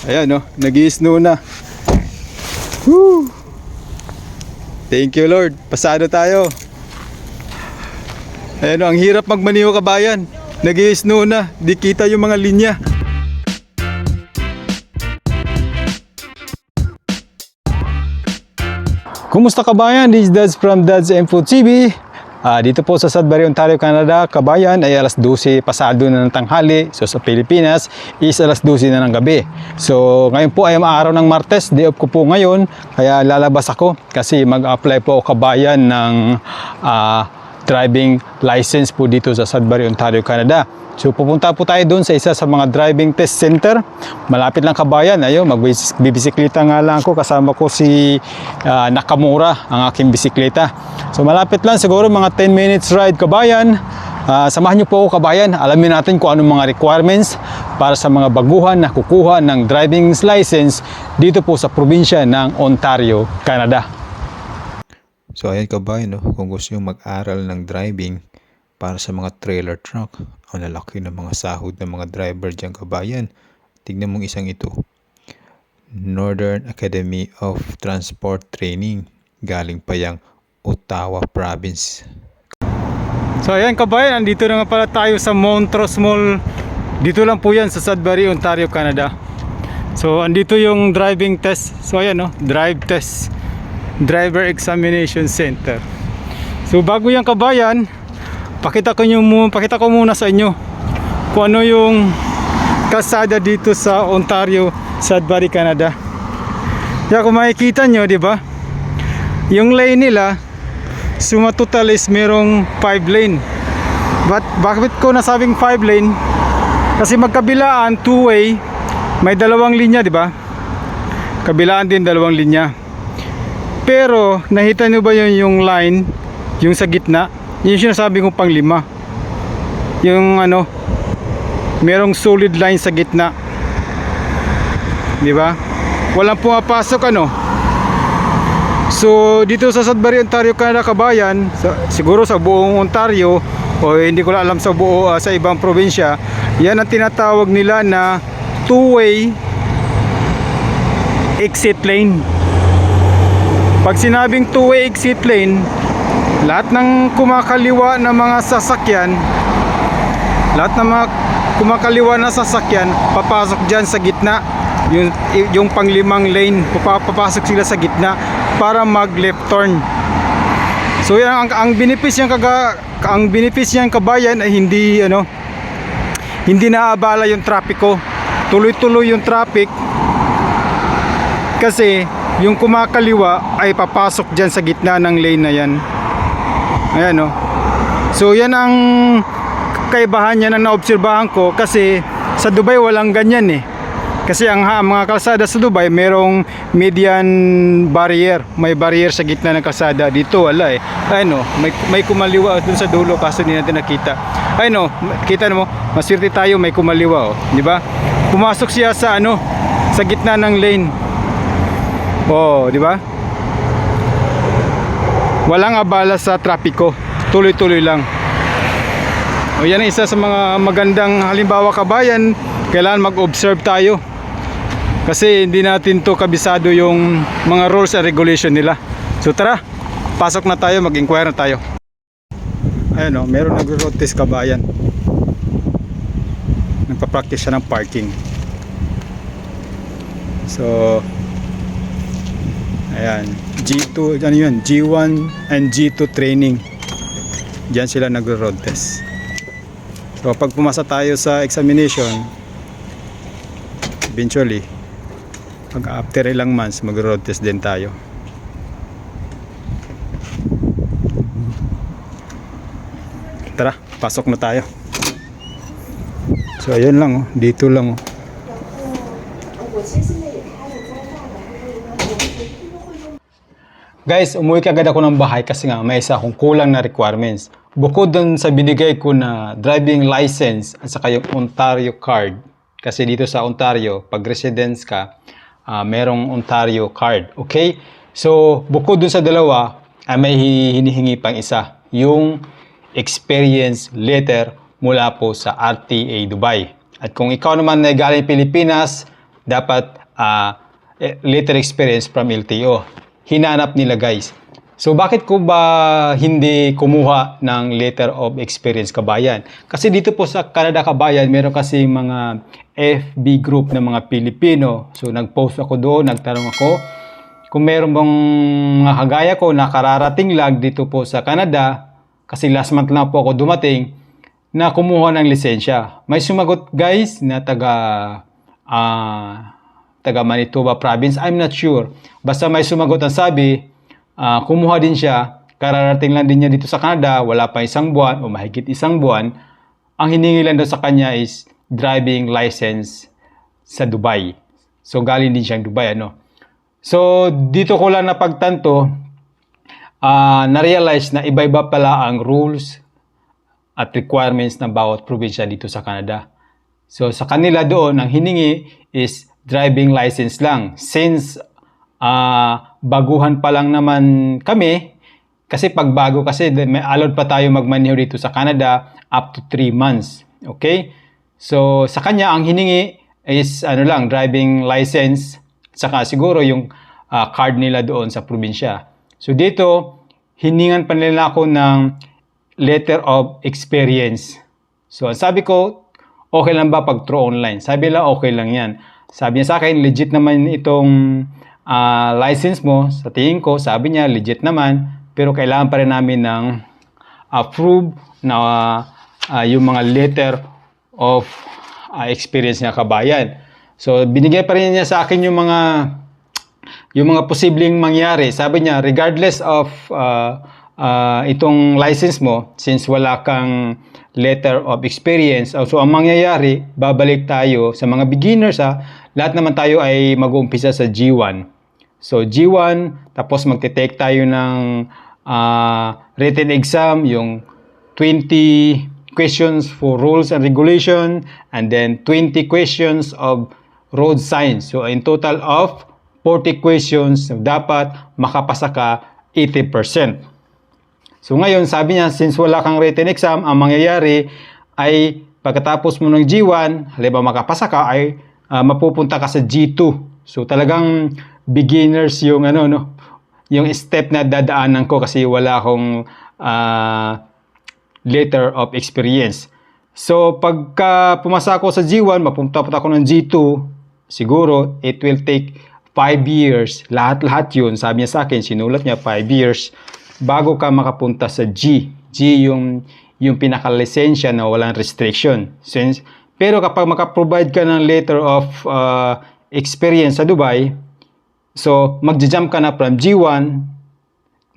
Ayan, no? Nag-i-snow na. Woo! Thank you, Lord. Pasado tayo. Ayan, no? Ang hirap magmaniho, kabayan. Nag-i-snow na. Di kita yung mga linya. Kumusta, kabayan? This is Dads from Dads Info TV. Dito po sa Sudbury, Ontario, Canada, kabayan, ay alas 12 pasado na ng tanghali. So sa Pilipinas is alas 12 na ng gabi. So ngayon po ay araw ng Martes, day off ko po ngayon. Kaya lalabas ako kasi mag-apply po ako, kabayan, ng driving license po dito sa Sudbury, Ontario, Canada. So pupunta po tayo doon sa isa sa mga driving test center. Malapit lang, kabayan. Ayun, magbibisikleta nga lang ako. Kasama ko si Nakamura, ang aking bisikleta. So malapit lang, siguro mga 10 minutes ride, kabayan. Samahan niyo po ako, kabayan. Alamin natin kung anong mga requirements para sa mga baguhan na kukuha ng driving license dito po sa probinsya ng Ontario, Canada. So ayan, kabayan, no? Kung gusto nyo mag-aral ng driving para sa mga trailer truck, ang lalaki ng mga sahod ng mga driver dyan, kabayan. Tignan mong isang ito. Northern Academy of Transport Training. Galing pa yang Ottawa Province. So ayan, kabayan, andito na nga pala tayo sa Montrose Mall. Dito lang po yan sa Sudbury, Ontario, Canada. So andito yung driving test. So ayan, no, drive test, driver examination center. So bago yan, kabayan, pakita ko muna sa inyo kung ano yung kalsada dito sa Ontario, Sudbury, Canada. Kaya kung makikita nyo, di ba, yung lane nila, suma total is merong 5 lane. But bakit ko nasabing 5 lane? Kasi magkabilaan 2-way, may dalawang linya, di ba? Kabilaan din dalawang linya. Pero nakita nyo ba yung line, yung sa gitna? Yung sinasabi kong pang-5. Yung ano, merong solid line sa gitna. Di ba? Walang pumapasok, ano. So dito sa Sudbury, Ontario, Canada, kabayan, siguro sa buong Ontario o hindi ko alam sa buo sa ibang probinsya, yan ang tinatawag nila na two-way exit lane. Pag sinabing two-way exit lane, lahat ng kumakaliwa na mga sasakyan, papasok dyan sa gitna. Yung pang-5 lane, papasok sila sa gitna para mag left turn. So yan ang benefits niyan, kabayan, ay hindi naabala yung trapiko. Tuloy-tuloy yung traffic kasi yung kumakaliwa ay papasok dyan sa gitna ng lane na yan. Ayan, no. So yan ang kaibahan niya na naobserbahan ko, kasi sa Dubai walang ganyan eh. Kasi ang mga kalsada sa Dubai merong median barrier, may barrier sa gitna ng kalsada. Dito wala eh. Ayun, no, may kumaliwa dun sa dulo, kaso hindi natin nakita. Ayun, no, kita mo, maswerte tayo, may kumaliwa, oh, di ba? Pumasok siya sa sa gitna ng lane. Oh, di ba? Walang abala sa trapiko, tuloy-tuloy lang. O yan ang isa sa mga magandang halimbawa, kabayan. Kailangan mag-observe tayo, kasi hindi natin to kabisado yung mga rules and regulation nila. So tara, pasok na tayo, mag-inquire na tayo. Ayun, o, meron nag-road test, kabayan. Nagpa-practice siya ng parking. So ayan, G2, ano yun, G1 and G2 training. Diyan sila nag-road test. So pag pumasa tayo sa examination, eventually, pag after ilang months, mag-road test din tayo. Tara, pasok na tayo. So ayun lang, oh, dito lang, oh. Guys, umuwi kagad ako ng bahay kasi nga may isa akong kulang na requirements. Bukod dun sa binigay ko na driving license at saka yung Ontario card. Kasi dito sa Ontario, pag residence ka, merong Ontario card. Okay? So, bukod dun sa dalawa, may hinihingi pang isa. Yung experience letter mula po sa RTA Dubai. At kung ikaw naman ay galing Pilipinas, dapat later experience from LTO. Hinanap nila guys. So bakit ko ba hindi kumuha ng letter of experience kabayan? Kasi dito po sa Canada kabayan, meron kasi mga FB group ng mga Pilipino. So nag-post ako doon, nagtanong ako kung meron bang mga kagaya ko na kararating lang dito po sa Canada, kasi last month lang po ako dumating, na kumuha ng lisensya. May sumagot guys na taga Manitoba province, I'm not sure. Basta may sumagot ang sabi, kumuha din siya, kararating lang din niya dito sa Canada, wala pa isang buwan o mahigit isang buwan. Ang hiningi lang daw sa kanya is driving license sa Dubai. So galing din siyang Dubai, ano. So dito ko lang napagtanto, na-realize na iba-iba pala ang rules at requirements ng bawat probinsya dito sa Canada. So sa kanila doon, ang hiningi is driving license lang. Since baguhan pa lang naman kami, kasi pag bago kasi may allowed pa tayo magmaneho dito sa Canada up to 3 months. Okay? So sa kanya ang hiningi is driving license, saka siguro yung card nila doon sa probinsya. So dito hiningan pa nila ako ng letter of experience. So sabi ko, okay lang ba pag through online? Sabi nila okay lang yan. Sabi niya sa akin, legit naman itong license mo. Sa tingin ko, sabi niya, legit naman. Pero kailangan pa rin namin ng approve na yung mga letter of experience niya kabayan. So, binigay pa rin niya sa akin yung mga posibleng mangyari. Sabi niya, regardless of itong license mo, since wala kang letter of experience, so ang mangyayari, babalik tayo sa mga beginners lahat naman tayo ay mag-uumpisa sa G1. So G1, tapos magte-take tayo ng written exam, yung 20 questions for rules and regulation, and then 20 questions of road signs. So in total of 40 questions, dapat makapasa ka 80%. So ngayon, sabi niya, since wala kang written exam, ang mangyayari ay pagkatapos mo ng G1, halimbawa makapasa ka, ay mapupunta ka sa G2. So talagang beginners yung yung step na dadaanan ko kasi wala akong letter of experience. So pagka pumasa ako sa G1, mapunta ako ng G2, siguro it will take 5 years. Lahat yun, sabi niya sa akin, sinulat niya 5 years bago ka makapunta sa G. G yung pinaka-lisensya na walang restriction. Pero kapag maka-provide ka ng letter of experience sa Dubai, so magja-jump ka na from G1,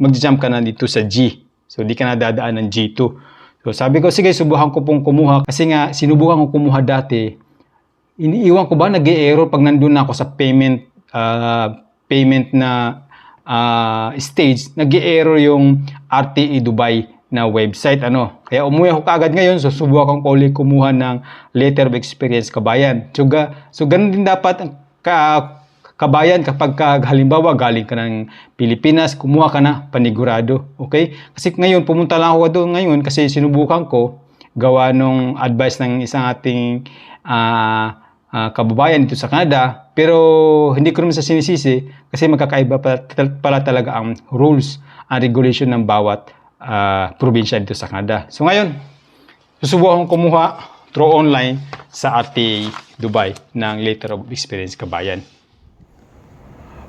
magja-jump ka na dito sa G. So di ka na dadaan ng G2. So sabi ko, sige, subukan ko pong kumuha. Kasi nga, sinubukan ko kumuha dati. Iniiwan ko ba, nag-e-error pag nandun na ako sa payment na stage, nag-e-error yung RTA Dubai na website. Kaya umuwi ako kaagad ngayon, so subukan ko ulit kumuha ng letter of experience kabayan. So ganun din dapat kabayan kapag halimbawa galing ka ng Pilipinas, kumuha ka na panigurado. Okay? Kasi ngayon, pumunta lang ako doon ngayon kasi sinubukan ko gawa nung advice ng isang ating kababayan dito sa Canada, pero hindi ko naman sa sinisisi kasi magkakaiba pala talaga ang rules and regulation ng bawat probinsya dito sa Canada. So ngayon, susubukan kong kumuha through online sa RTA Dubai ng letter of experience kabayan.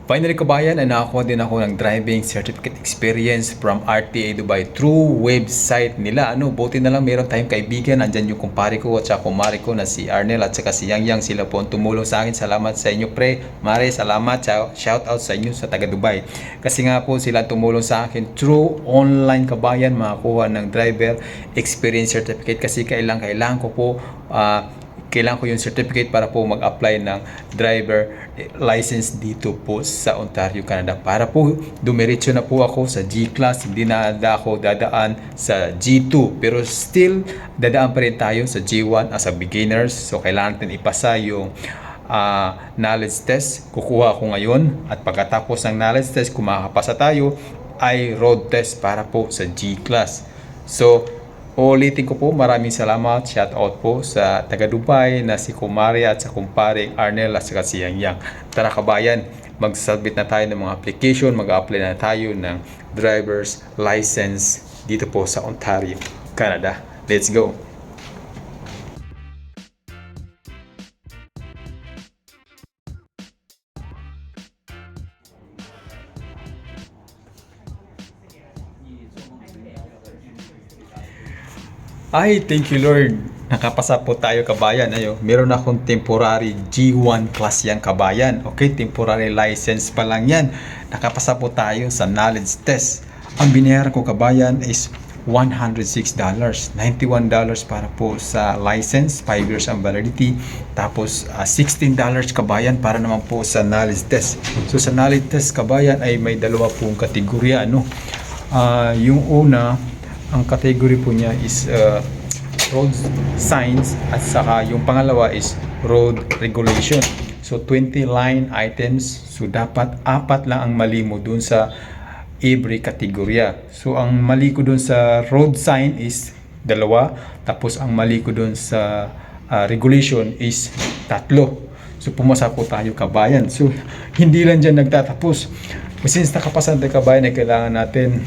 Finally kabayan, ay nakakuha din ako ng driving certificate experience from RTA Dubai through website nila. Buti na lang meron tayong kaibigan. Andyan yung kumpare ko at saka kumare ko na si Arnel at saka si Yang. Sila po ang tumulong sa akin. Salamat sa inyo pre. Mare, salamat. Shout out sa inyo sa taga Dubai. Kasi nga po sila tumulong sa akin through online kabayan makakuha ng driver experience certificate. Kasi kailangan ko po kailangan ko yung certificate para po mag-apply ng driver license dito po sa Ontario, Canada. Para po dumiretso na po ako sa G-Class, hindi na ako dadaan sa G2. Pero still, dadaan pa rin tayo sa G1 as a beginners. So, kailangan natin ipasa yung knowledge test. Kukuha ako ngayon. At pagkatapos ng knowledge test, kung makakapasa tayo, ay road test para po sa G-Class. So, Ulitin ko po, maraming salamat. Shout out po sa taga Dubai na si Kumaria at sa kumparing Arnel at saka si Yang Yang. Tara kabayan, mag-submit na tayo ng mga application, mag-apply na tayo ng driver's license dito po sa Ontario, Canada. Let's go! Ay, thank you Lord. Nakapasa po tayo kabayan. Ayo, meron akong temporary G1 class yan kabayan. Okay, temporary license pa lang yan. Nakapasa po tayo sa knowledge test. Ang binayaran ko kabayan is $106. $91 para po sa license, 5 years ang validity. Tapos $16 kabayan para naman po sa knowledge test. So sa knowledge test kabayan ay may dalawa pong kategorya. Yung una, ang category po niya is road signs at saka yung pangalawa is road regulation. So 20 line items, so dapat 4 lang ang mali mo dun sa every kategorya. So ang mali ko dun sa road sign is 2, tapos ang mali ko dun sa regulation is 3. So pumasa po tayo kabayan. So hindi lang dyan nagtatapos. Since nakapasan tayo kabayan, ay kailangan natin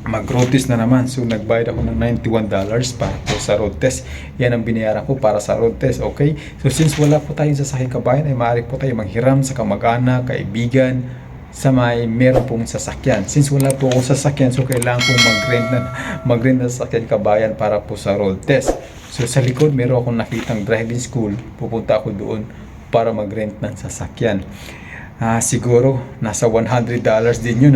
mag-road test na naman. So nagbayad ako ng $91 para po sa road test. Yan ang binayaran ko para sa road test. Okay? So since wala po tayong sasakyan kabayan, ay maaari po tayo manghiram sa kamag-anak, kaibigan, sa may meron pong sasakyan. Since wala po akong sasakyan, so kailangan po mag-rent na sasakyan kabayan para po sa road test. So sa likod, meron akong nakitang driving school. Pupunta ako doon para mag-rent ng sasakyan. Siguro nasa $100 din yun,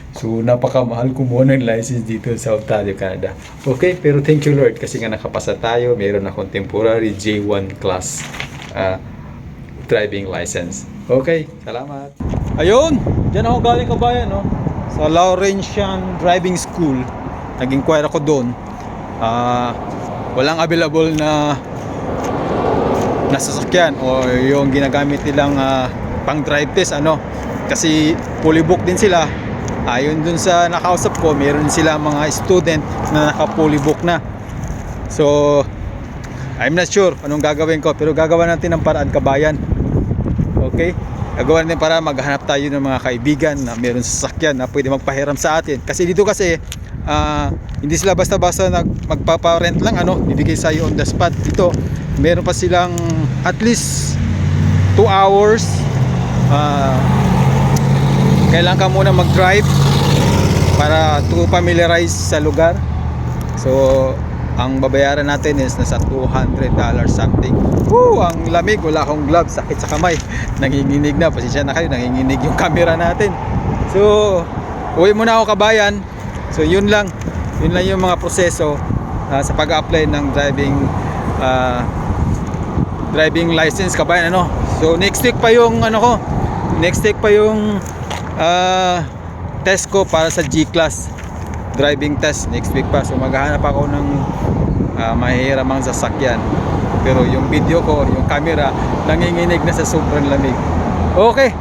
so napakamahal kumuha ng license dito sa Ontario, Canada. Okay, pero thank you Lord kasi nga nakapasa tayo. Meron akong temporary J1 class driving license. Okay, salamat. Ayun, dyan ako galing kabayan, sa Laurentian Driving School. Nag-inquire ako doon. Walang available na sasakyan o yung ginagamit nilang pang drive test, kasi fully booked din sila. Ayon dun sa nakausap ko, meron sila mga student na naka-fully booked na. So I'm not sure anong gagawin ko, pero gagawa natin ng paraan kabayan. Okay, gagawa natin para maghanap tayo ng mga kaibigan na meron sasakyan na pwede magpahiram sa atin. Kasi dito kasi hindi sila basta-basta magpapa-rent lang, bibigay sa iyo on the spot. Dito meron pa silang at least 2 hours. Kailangan ka muna mag-drive para to familiarize sa lugar. So ang babayaran natin is nasa $200 something. Ang lamig, wala akong gloves, sakit sa kamay, nanginginig na, pasensya na kayo, nanginginig yung camera natin. So uwi muna ako kabayan. So yun lang yung mga proseso sa pag-apply ng driving license kabayan, So next week pa yung test ko para sa G-class driving test next week pa. So maghahanap ako ng mahihiramang sasakyan. Pero yung video ko, yung camera, nanginginig na sa sobrang lamig. Okay,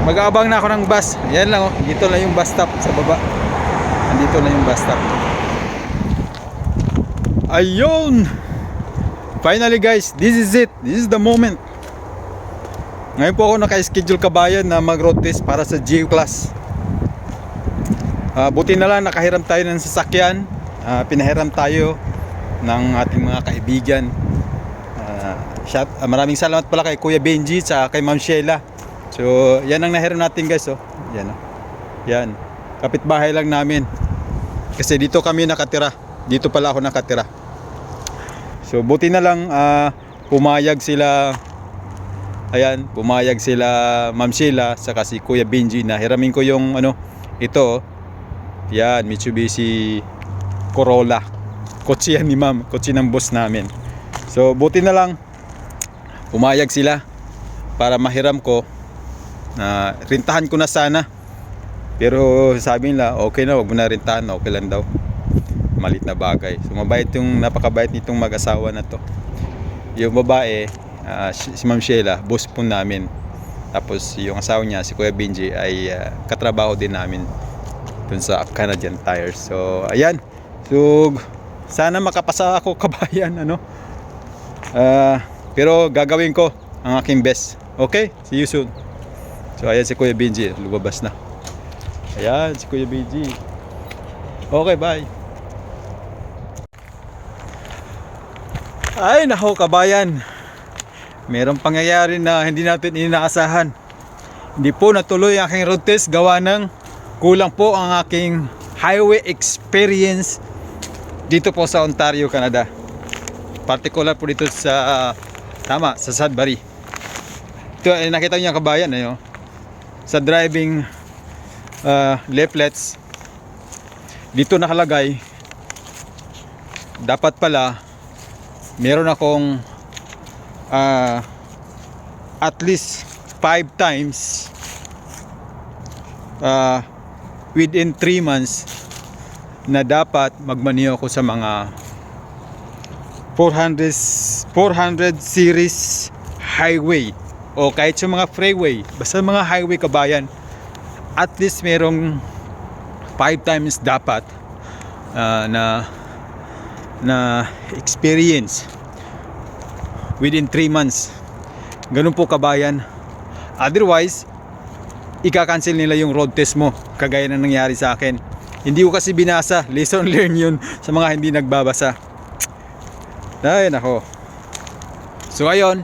mag-aabang na ako ng bus. Yan lang, dito lang yung bus stop sa baba. Andito lang yung bus stop. Ayun! Finally guys, this is it. This is the moment. Ngayon po ako naka-schedule kabayan na mag-road test para sa G-class. Buti na lang nakahiram tayo ng sasakyan. Pinahiram tayo ng ating mga kaibigan. Maraming salamat pala kay Kuya Benji at kay Ma'am Sheila. So yan ang nahiram natin guys. Yan. Kapitbahay lang namin. Kasi dito kami nakatira. Dito pala ako nakatira. So buti na lang pumayag sila. Ayan, pumayag sila Ma'am Sheila saka si Kuya Benji na hiramin ko yung ito. Yan, Mitsubishi Corolla. Kotse yan ni Ma'am, kotse ng boss namin. So buti na lang pumayag sila para mahiram ko. Rintahan ko na sana. Pero sabi nila, okay na, wag mo na rintahan, okay lang daw. Malit na bagay. So napakabait nitong mag-asawa na to. Yung babae, si Ma'am Sheila, boss po namin. Tapos yung asawa niya, si Kuya Benji, ay katrabaho din namin dun sa Canadian Tires. So ayan. So Sana makapasa ako kabayan, ano. Pero gagawin ko ang aking best. Okay? See you soon. So ayan si Kuya Benji, lumabas na. Ayan si Kuya Benji. Okay, bye. Ay nako kabayan. Merong pangyayari na hindi natin inaasahan. Hindi po natuloy ang aking road test gawa ng kulang po ang aking highway experience dito po sa Ontario, Canada. Particular po dito sa sa Sudbury. Ito nakita niyo ang kabayan sa driving leaflets dito nakalagay dapat pala meron akong at least 5 times within 3 months na dapat magmaneho ako sa mga 400 series highway o kahit sa mga freeway, basta mga highway kabayan, at least merong 5 times dapat na experience within 3 months. Ganun po kabayan. Otherwise, ika-cancel nila yung road test mo, kagaya na nangyari sa akin. Hindi ko kasi binasa, lesson learned yun sa mga hindi nagbabasa. Ay nako. So ayun,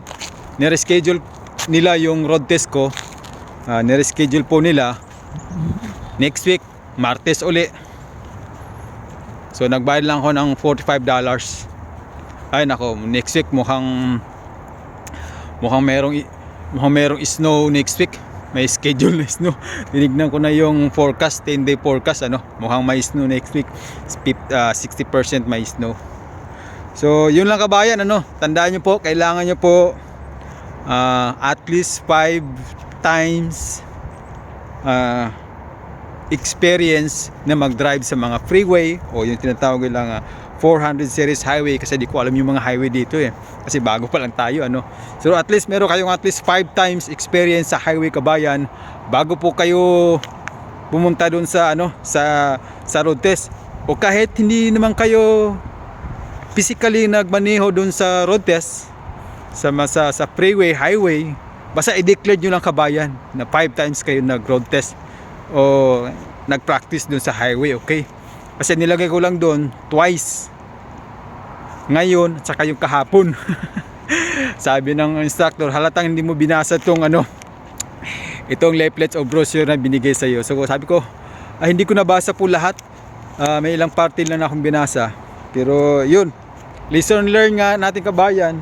nireschedule nila yung road test ko. Nireschedule po nila next week, Martes uli. So nagbayad lang ako ng $45. Ay nako, next week mukhang merong snow next week. May schedule na snow. Tinignan ko na yung forecast, 10-day forecast, mukhang may snow next week. 60% may snow. So yun lang kabayan, tandaan nyo po, kailangan nyo po at least 5 times experience na mag-drive sa mga freeway o yung tinatawag lang 400 series highway, kasi di ko alam yung mga highway dito kasi bago pa lang tayo so at least meron kayong at least 5 times experience sa highway kabayan bago po kayo pumunta dun sa sa road test. O kahit hindi naman kayo physically nagmaneho dun sa road test sa freeway, highway, basta i-declare nyo lang kabayan na 5 times kayo nag road test o nag-practice dun sa highway, okay? Kasi nilagay ko lang doon twice. Ngayon, at saka yung kahapon. Sabi ng instructor, halatang hindi mo binasa itong leaflets o brochure na binigay sa iyo. So sabi ko, hindi ko nabasa po lahat. May ilang parte lang akong binasa. Pero yun, lesson learned nga natin kabayan.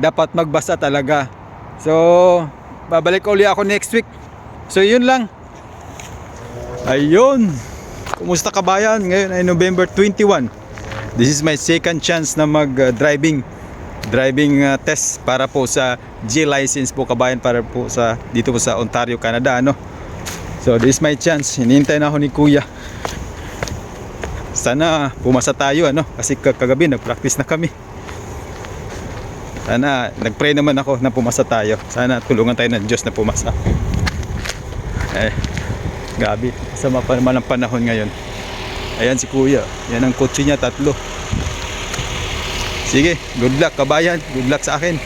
Dapat magbasa talaga. So, babalik uli ako next week. So yun lang. Ayun. Kumusta kabayan? Ngayon ay November 21. This is my second chance na mag-driving test para po sa G license po kabayan, para po sa dito po sa Ontario, Canada, So this is my chance. Hinihintay na ako ni Kuya. Sana pumasa tayo, kasi kagabi nag-practice na kami. Sana nag-pray naman ako na pumasa tayo. Sana tulungan tayo ng Diyos na pumasa. Gabi, sama pa naman ang panahon ngayon. Ayan si Kuya, yan ang kotse niya, 3. Sige, good luck kabayan, good luck sa akin.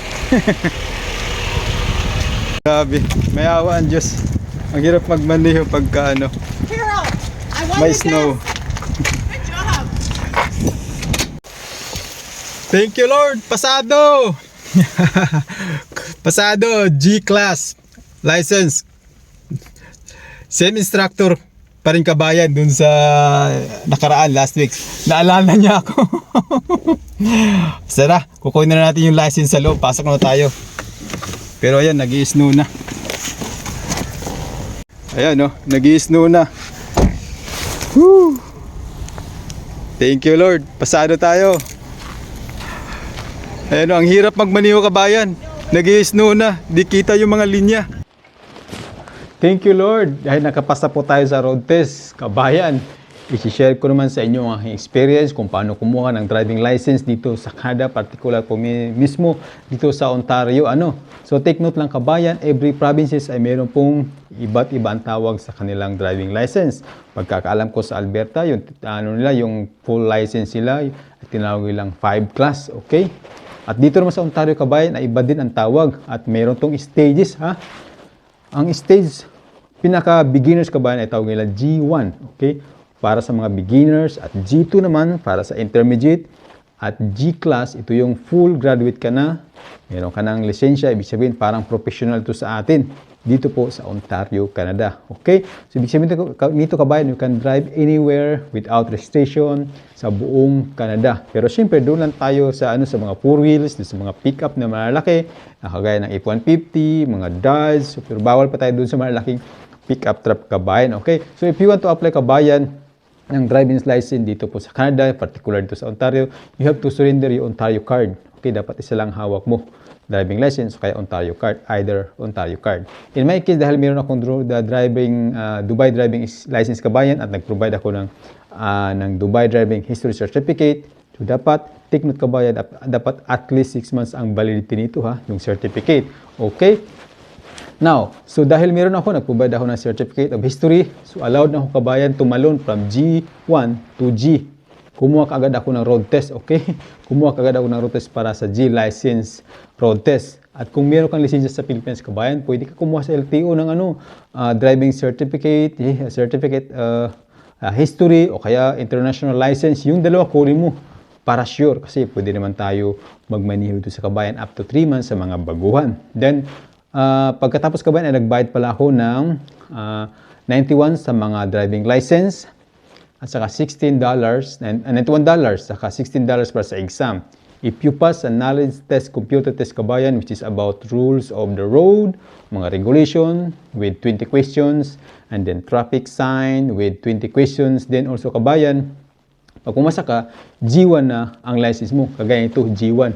Gabi, may awa ang Diyos. Ang hirap magmaneho pagka may snow. Good job. Thank you Lord, pasado. Pasado, G-class license. Same instructor pa rin kabayan dun sa nakaraan last week. Naalala niya ako. Sana, kukunin na natin yung license sa loob. Pasok na tayo. Pero ayan, nag-i-snow na. Ayan nag-i-snow na. Woo! Thank you Lord, pasado tayo. Ayan ang hirap magmaneho kabayan. Nag-i-snow na, di kita yung mga linya. Thank you Lord, dahil nakapasa po tayo sa road test kabayan. i-share ko naman sa inyo ang aking experience kung paano kumuha ng driving license dito sa Canada, particular po mismo dito sa Ontario. So take note lang kabayan, every provinces ay meron pong iba't iba ang tawag sa kanilang driving license. Pagkakaalam ko sa Alberta, yung yung full license nila, tinawag nilang 5 class, okay? At dito naman sa Ontario kabayan ay iba din ang tawag at meron tong stages ha. Ang stage pinaka beginners kabayan ay tawag nila G1, okay? Para sa mga beginners, at G2 naman para sa intermediate, at G-class, ito yung full graduate ka na, meron ka ng lisensya, ibig sabihin parang professional to sa atin, dito po sa Ontario, Canada. Okay? So ibig sabihin nito kabayan, you can drive anywhere without restriction sa buong Canada. Pero syempre, doon lang tayo sa sa mga four wheels, sa mga pick-up na malalaki, kagaya ng F-150, mga Dodge, pero bawal pa tayo doon sa malalaking pick-up truck kabayan. Okay? So if you want to apply kabayan ng driving license dito po sa Canada, particular dito sa Ontario, you have to surrender your Ontario card. Okay, dapat isa lang hawak mo. Driving license, kaya Ontario card, either Ontario card. In my case, dahil meron akong Dubai driving license kabayan at nag-provide ako ng Dubai driving history certificate, so dapat, take note kabayan, dapat at least 6 months ang validity nito ha, yung certificate. Okay? Now, so dahil meron ako, nagprovide ako ng certificate of history, so allowed na ako kabayan tumalon from G1 to G. Kumuha kaagad ako ng road test, okay? Kumuha kaagad ako ng road test para sa G license road test. At kung meron kang lisensya sa Philippines kabayan, pwede ka kumuha sa LTO ng driving certificate, history, o kaya international license. Yung dalawa kunin mo para sure, kasi pwede naman tayo magmaneho dito sa kabayan up to 3 months sa mga baguhan. Then, pagkatapos kabayan, ay nagbayad pala ako ng 91 sa mga driving license at saka $16, $91, saka $16 para sa exam. If you pass a knowledge test, computer test kabayan, which is about rules of the road, mga regulation with 20 questions, and then traffic sign with 20 questions, then also kabayan, pag pumasa ka, G1 na ang license mo. Kagaya ito, G1.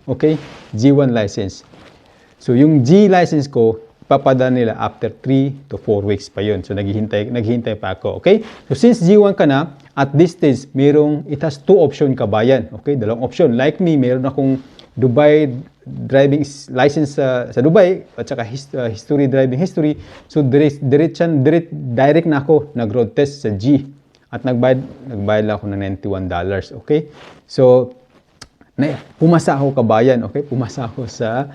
Okay? G1 license. So, yung G license ko, papadala nila after 3 to 4 weeks pa yun. So, naghihintay pa ako. Okay? So, since G1 ka na, at this stage, it has 2 option kabayan. Okay? Dalawang option. Like me, meron akong Dubai driving license sa Dubai, at saka driving history. So, direct na ako nag-road test sa G. At nagbayad lang ako ng $91. Okay? So, pumasa ako kabayan. Okay? Pumasa ako sa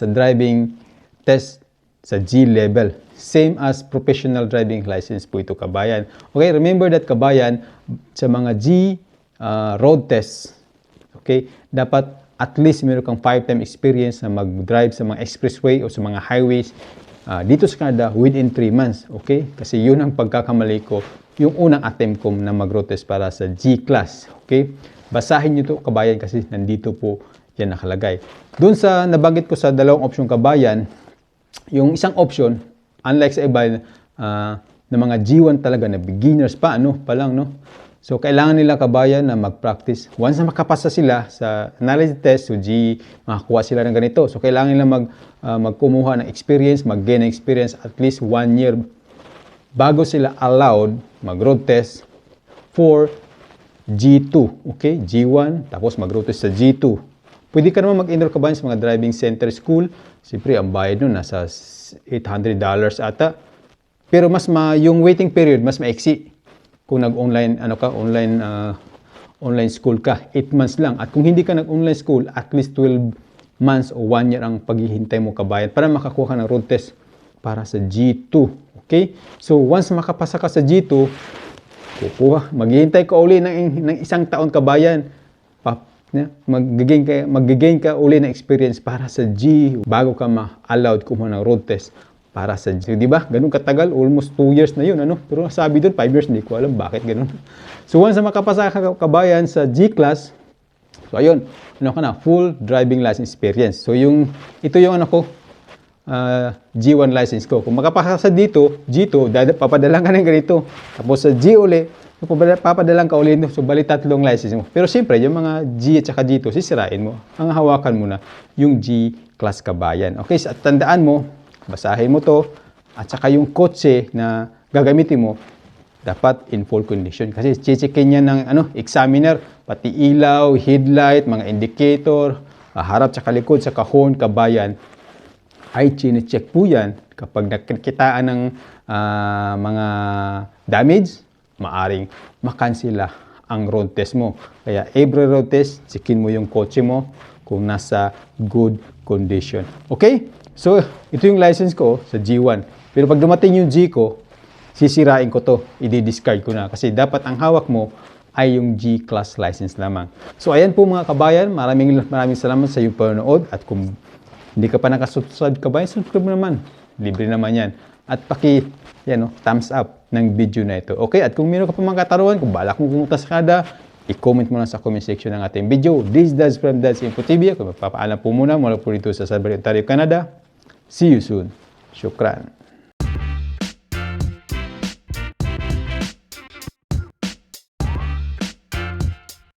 driving test sa G level. Same as professional driving license po ito kabayan. Okay, remember that kabayan, sa mga G road test, okay, dapat at least meron kang 5-time experience na mag-drive sa mga expressway o sa mga highways dito sa Canada within 3 months. Okay, kasi yun ang pagkakamali ko, yung unang attempt ko na mag-road test para sa G class. Okay, basahin nyo to kabayan kasi nandito po yan nakalagay. Doon sa nabanggit ko sa dalawang option kabayan, yung isang option, unlike sa iba na mga G1 talaga na beginners pa lang, no? So, kailangan nila kabayan na mag-practice. Once na makapasa sila sa knowledge test, so G, makakuha sila ng ganito. So, kailangan nila magkumuha ng experience, mag-gain ng experience at least 1 year bago sila allowed mag-road test for G2. Okay? G1, tapos mag-road test sa G2. Pwede ka naman mag-enroll kabayan sa mga driving center school. Siyempre, ang bayad nun, nasa $800 ata. Pero yung waiting period, mas maiksi. Kung nag-online, online school ka, 8 months lang. At kung hindi ka nag-online school, at least 12 months o 1 year ang paghihintay mo kabayan para makakuha ka ng road test para sa G2. Okay? So, once makapasa ka sa G2, maghihintay ka uli ng 1 taon kabayan. Mag-gain ka uli ng experience para sa G bago ka ma-allowed kumuha ng road test para sa G. Di ba? Ganun katagal, almost 2 years na yun. Pero sabi doon, 5 years, hindi ko alam bakit ganun. So once na makapasa ka kabayan sa G-class, so ayun, full driving license experience. So ito yung G1 license ko. Kung makapasa sa dito, G2, papadalang ka ng ganito. Tapos sa G uli, papadalang ka ulit, so bali 3 license mo. Pero siyempre, yung mga G at saka G2, sisirain mo. Ang hawakan mo na yung G class kabayan. Okay, so tandaan mo, basahin mo to, at saka yung kotse na gagamitin mo, dapat in full condition. Kasi checkin niya ng examiner, pati ilaw, headlight, mga indicator, harap sa likod, sa kahon, kabayan, ay chine-check po yan. Kapag nakikitaan ng mga damage, maaring makansela ang road test mo. Kaya every road test, checkin mo yung kotse mo kung nasa good condition. Okay? So, ito yung license ko sa G1. Pero pag dumating yung G ko, sisirain ko to. I-discard ko na. Kasi dapat ang hawak mo ay yung G-Class license lamang. So, ayan po mga kabayan. Maraming salamat sa iyong panonood. At kung hindi ka pa nakasubscribe kabayan, subscribe mo naman. Libre naman yan. At thumbs up ng video na ito. Okay? At kung meron ka pa mga katarungan, kung balak mo pumunta sa Canada, i-comment mo lang sa comment section ng ating video. This is Dads from Dads Info TV. Ako magpapaalam po muna mula po dito sa Sudbury, Ontario, Canada. See you soon. Shukran.